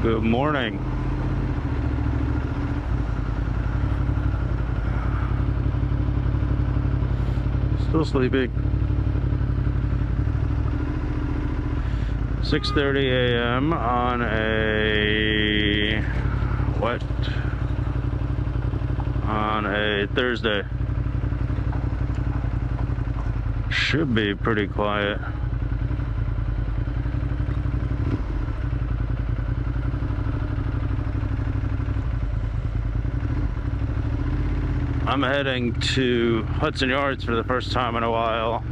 Good morning. Still sleepy. 6:30 a.m. on a Thursday. Should be pretty quiet. I'm heading to Hudson Yards for the first time in a while.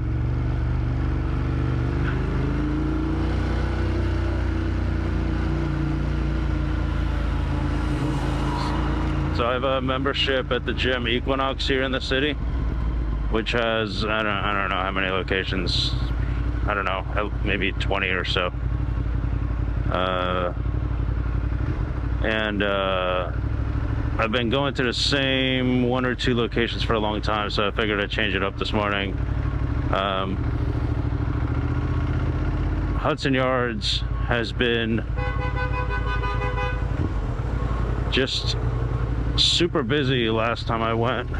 So I have a membership at the BMW Equinox here in the city, which has, I don't know how many locations. I don't know, maybe 20 or so. I've been going to the same one or two locations for a long time, so I figured I'd change it up this morning. Hudson Yards has been just super busy last time I went.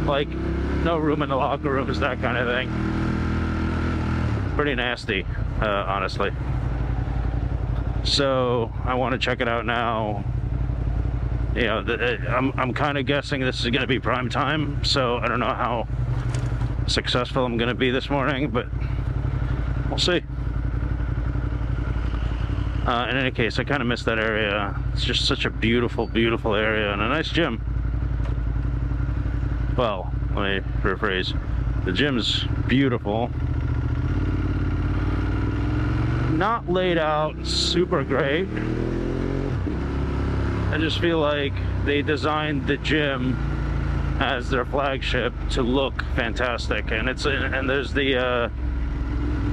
Like, no room in the locker rooms, that kind of thing. Pretty nasty, honestly. So I want to check it out now. You know, I'm kind of guessing this is going to be prime time, so I don't know how successful I'm going to be this morning, but we'll see. In any case, I kind of missed that area. It's just such a beautiful, beautiful area and a nice gym. Well, let me rephrase. The gym's beautiful. Not laid out super great. I just feel like they designed the gym as their flagship to look fantastic, and there's the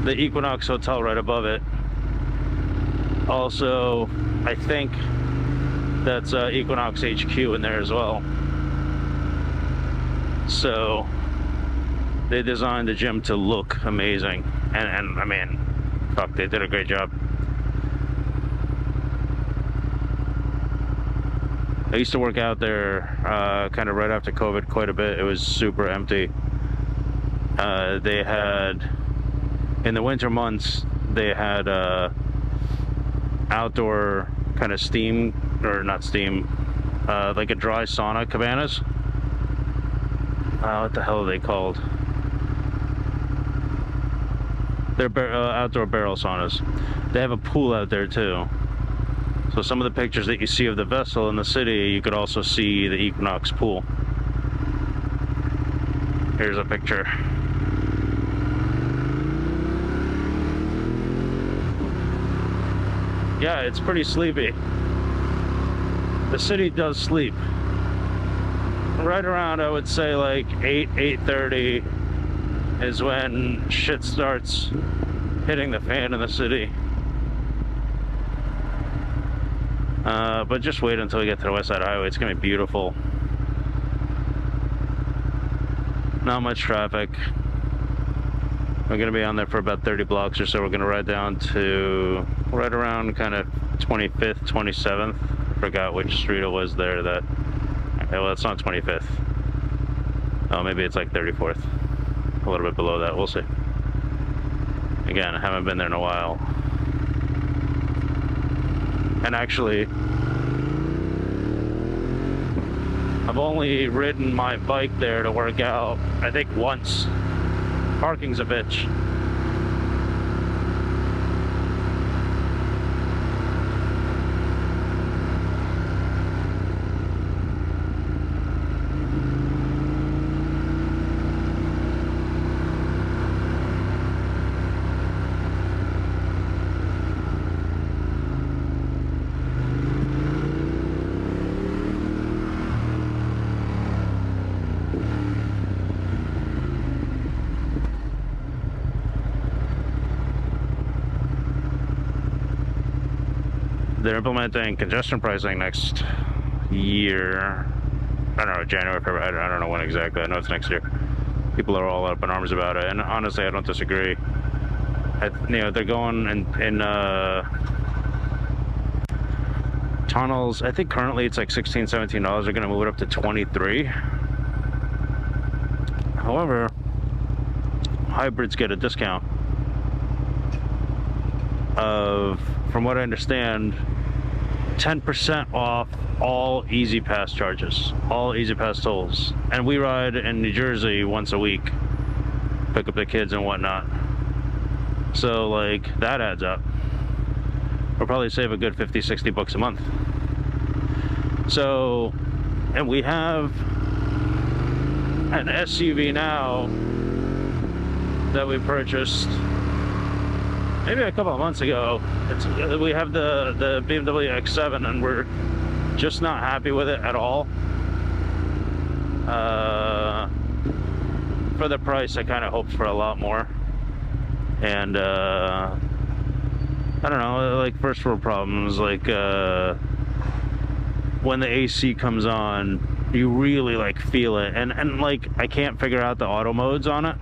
Equinox Hotel right above it. Also, I think that's Equinox HQ in there as well. So they designed the gym to look amazing, and I mean, fuck, they did a great job. I used to work out there kind of right after COVID quite a bit. It was super empty. They had, in the winter months, they had outdoor kind of steam, or not steam, like a dry sauna cabanas. What the hell are they called? They're outdoor barrel saunas. They have a pool out there too. So some of the pictures that you see of the Vessel in the city, you could also see the Equinox pool. Here's a picture. Yeah, it's pretty sleepy. The city does sleep. Right around, I would say, like 8:30 is when shit starts hitting the fan in the city. But just wait until we get to the West Side Highway. It's gonna be beautiful. Not much traffic. We're gonna be on there for about 30 blocks or so. We're gonna ride down to right around kind of 25th, 27th. I forgot which street it was there that, okay, well, it's not 25th. Oh, maybe it's like 34th. A little bit below that, we'll see. Again, I haven't been there in a while. And actually, I've only ridden my bike there to work out, I think, once. Parking's a bitch. They're implementing congestion pricing next year. I don't know, January, February, I don't know when exactly. I know it's next year. People are all up in arms about it, and honestly, I don't disagree. You know, they're going in tunnels. I think currently it's like $16, $17. They're going to move it up to 23. However, hybrids get a discount of, from what I understand, 10% off all Easy Pass charges, all Easy Pass tolls. And we ride in New Jersey once a week, pick up the kids and whatnot. So like that adds up. We'll probably save a good 50, 60 bucks a month. So, and we have an SUV now that we purchased maybe a couple of months ago. We have the BMW X7 and we're just not happy with it at all. For the price, I kind of hoped for a lot more. And I don't know, like first world problems, like when the AC comes on, you really like feel it, and like I can't figure out the auto modes on it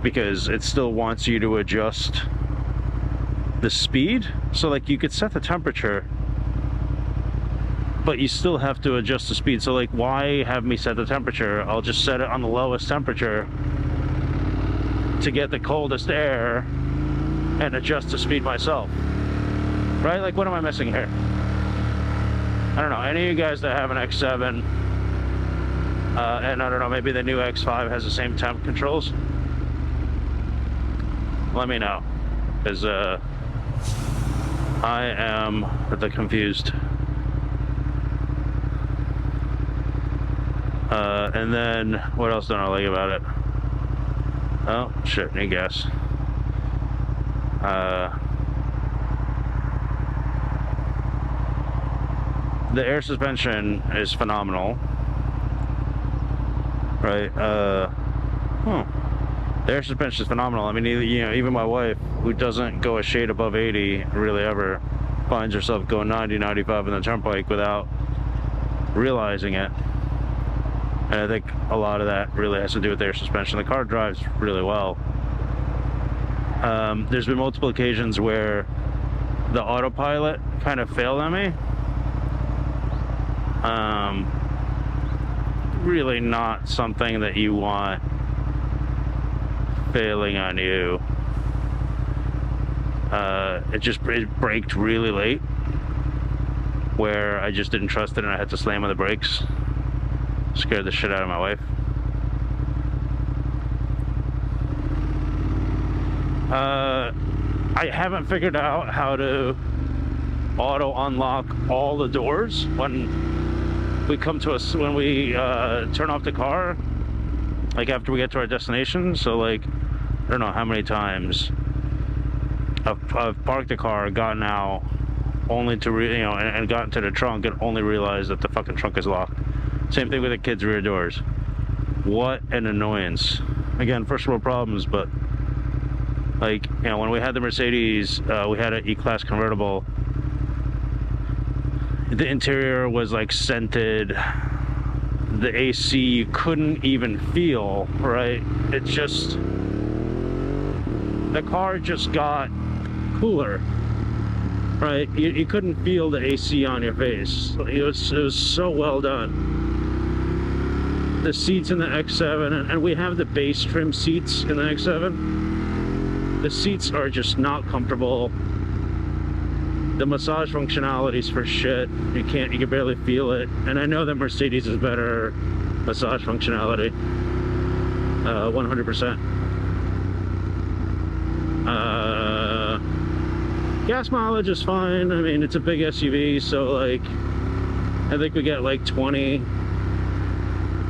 because it still wants you to adjust the speed. So like you could set the temperature, but you still have to adjust the speed. So like, why have me set the temperature? I'll just set it on the lowest temperature to get the coldest air and adjust the speed myself, right? Like, what am I missing here? I don't know. Any of you guys that have an X7 and I don't know, maybe the new X5 has the same temp controls, let me know, because I am the confused. And then what else don't I like about it? Oh shit, need gas. The air suspension is phenomenal, right? The air suspension is phenomenal. I mean, you know, even my wife, who doesn't go a shade above 80 really ever, finds herself going 90, 95 in the turnpike without realizing it. And I think a lot of that really has to do with air suspension. The car drives really well. There's been multiple occasions where the autopilot kind of failed on me. Really not something that you want failing on you. It braked really late, where I just didn't trust it and I had to slam on the brakes. Scared the shit out of my wife. I haven't figured out how to auto unlock all the doors when we come to us, when we turn off the car, like after we get to our destination. So like, I don't know how many times I've parked the car, gotten out, only to and gotten to the trunk and only realized that the fucking trunk is locked. Same thing with the kids' rear doors. What an annoyance. Again, first world problems, but like, you know, when we had the Mercedes, we had an E-Class convertible. The interior was like scented. The AC you couldn't even feel, right? It just, the car just got cooler, right? You couldn't feel the AC on your face. It was so well done. The seats in the X7, and we have the base trim seats in the X7. The seats are just not comfortable. The massage functionality's for shit. You can barely feel it. And I know that Mercedes is better massage functionality, 100%. Gas mileage is fine. I mean, it's a big SUV, so like, I think we get like 20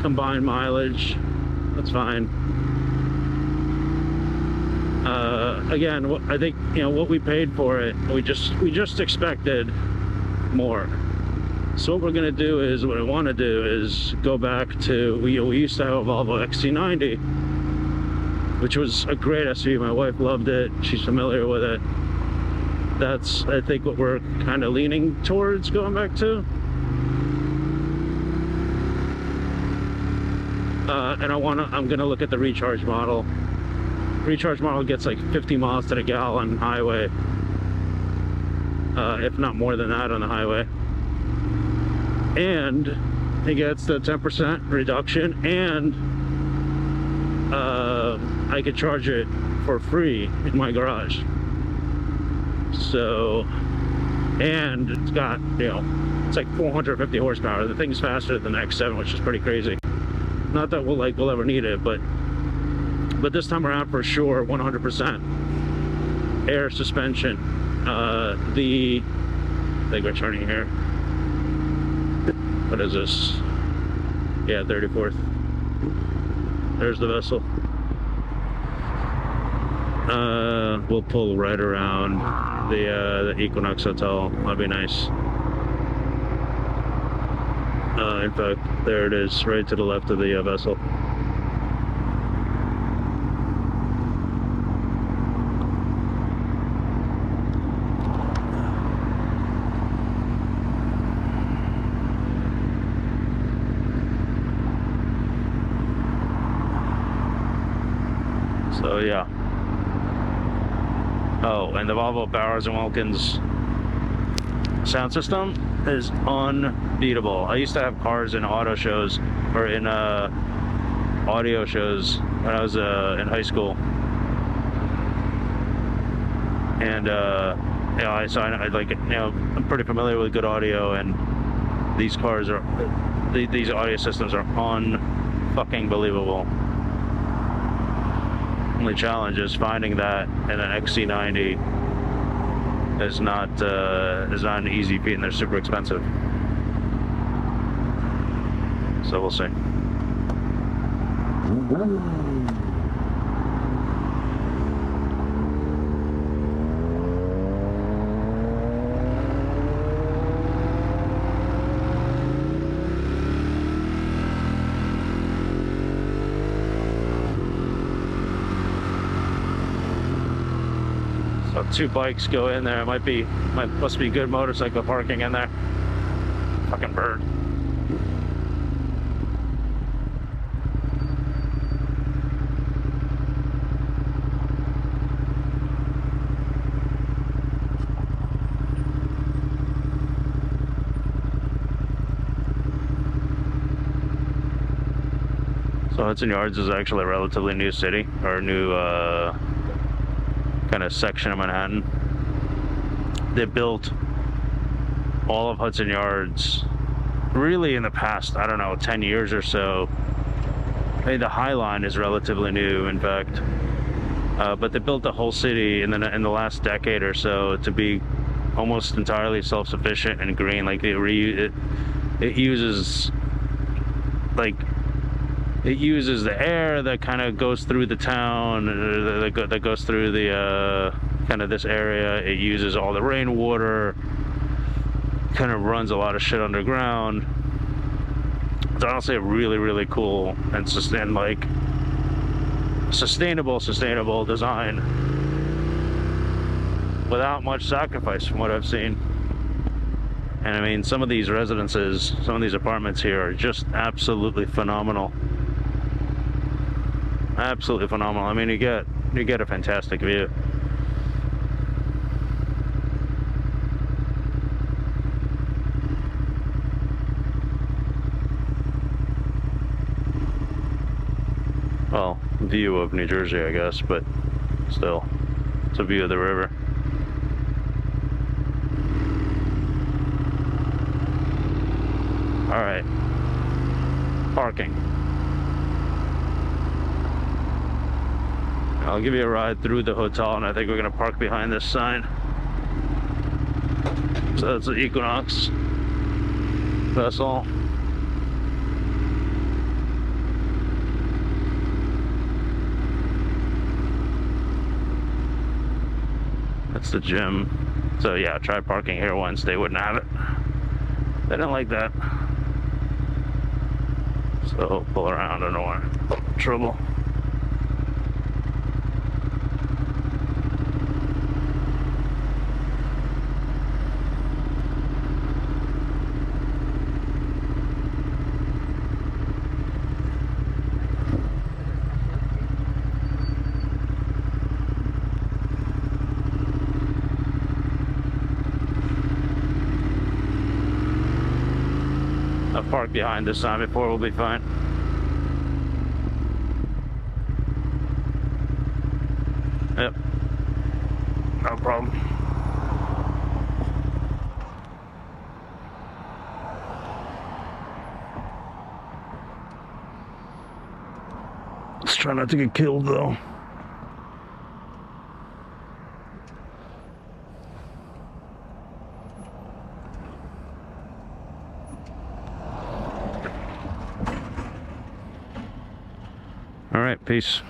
combined mileage. That's fine. Again, I think, you know, what we paid for it, we just expected more. So what we're gonna do is, what I want to do is go back to, we used to have a Volvo XC90, which was a great SUV. My wife loved it. She's familiar with it. That's, I think, what we're kind of leaning towards going back to. And I'm gonna look at the recharge model. recharge model gets like 50 miles to the gallon highway, if not more than that on the highway. And it gets the 10% reduction, and I could charge it for free in my garage. So, and it's got, you know, it's like 450 horsepower. The thing's faster than the X7, which is pretty crazy. Not that we'll ever need it, but this time around for sure, 100% air suspension. I think we're turning here. What is this? Yeah, 34th. There's the Vessel. We'll pull right around the Equinox Hotel. That'd be nice. In fact, there it is, right to the left of the Vessel. So yeah. Oh, and the Volvo Bowers & Wilkins sound system is unbeatable. I used to have cars in auto shows, or in audio shows when I was in high school. And you know, so I like, you know, I'm pretty familiar with good audio, and these cars are, these audio systems are fucking believable. Only challenge is finding that in an XC90 is not an easy feat, and they're super expensive. So we'll see. So 2 bikes go in there. Must be good motorcycle parking in there. Fucking bird. So Hudson Yards is actually a relatively new city, or a new kind of section of Manhattan. They built all of Hudson Yards really in the past, I don't know, 10 years or so. I mean, the High Line is relatively new, in fact, but they built the whole city in the last decade or so to be almost entirely self-sufficient and green. Like it uses the air that kind of goes through the town, that goes through the kind of this area. It uses all the rainwater, kind of runs a lot of shit underground. It's honestly a really, really cool and sustainable design without much sacrifice from what I've seen. And I mean, some of these residences, some of these apartments here are just absolutely phenomenal. Absolutely phenomenal. I mean, you get a fantastic view. Well, view of New Jersey, I guess, but still, it's a view of the river. All right, parking. I'll give you a ride through the hotel, and I think we're gonna park behind this sign. So that's the Equinox Vessel. That's the gym. So yeah, I tried parking here once, they wouldn't have it. They didn't like that. So pull around, I don't want trouble. behind this time before, we'll be fine. Yep. No problem. Let's try not to get killed though. All right, peace.